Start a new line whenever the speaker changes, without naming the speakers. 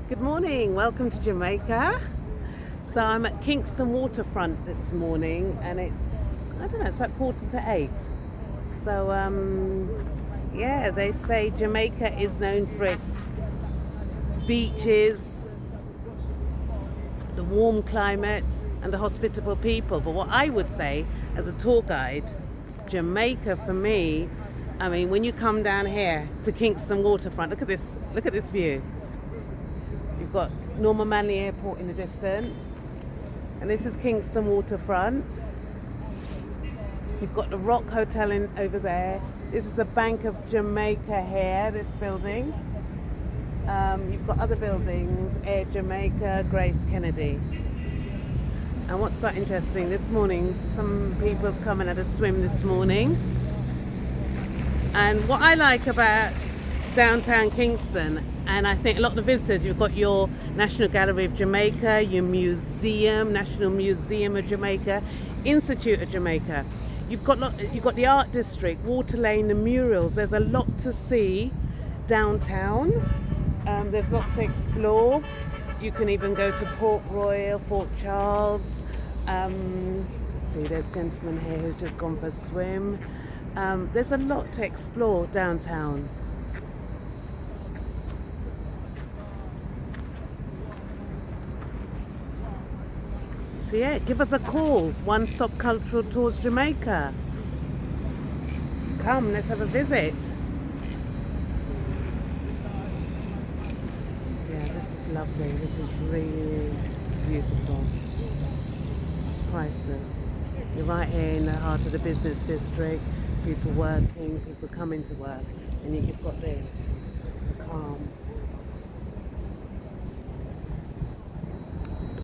Good morning, welcome to Jamaica. So I'm at Kingston Waterfront this morning and it's about 7:45. So yeah, they say Jamaica is known for its beaches, the warm climate and the hospitable people. But what I would say as a tour guide, Jamaica for me, I mean, when you come down here to Kingston Waterfront, look at this view. You've got Norman Manley Airport in the distance, and this is Kingston Waterfront. You've got the Rock Hotel over there. This is the Bank of Jamaica here, this building. You've got other buildings, Air Jamaica, Grace Kennedy. And what's quite interesting, this morning, some people have come and had a swim this morning. And what I like about downtown Kingston, and I think a lot of the visitors, you've got your National Gallery of Jamaica, your museum, National Museum of Jamaica, Institute of Jamaica. You've got the art district, Water Lane, the murals. There's a lot to see downtown. There's lots to explore. You can even go to Port Royal, Fort Charles. See, there's a gentleman here who's just gone for a swim. There's a lot to explore downtown. So yeah, give us a call, Onestop Cultural Tours Jamaica. Come, let's have a visit. Yeah, this is lovely. This is really beautiful. It's priceless. You're right here in the heart of the business district. People working, people coming to work, and you've got this, the calm.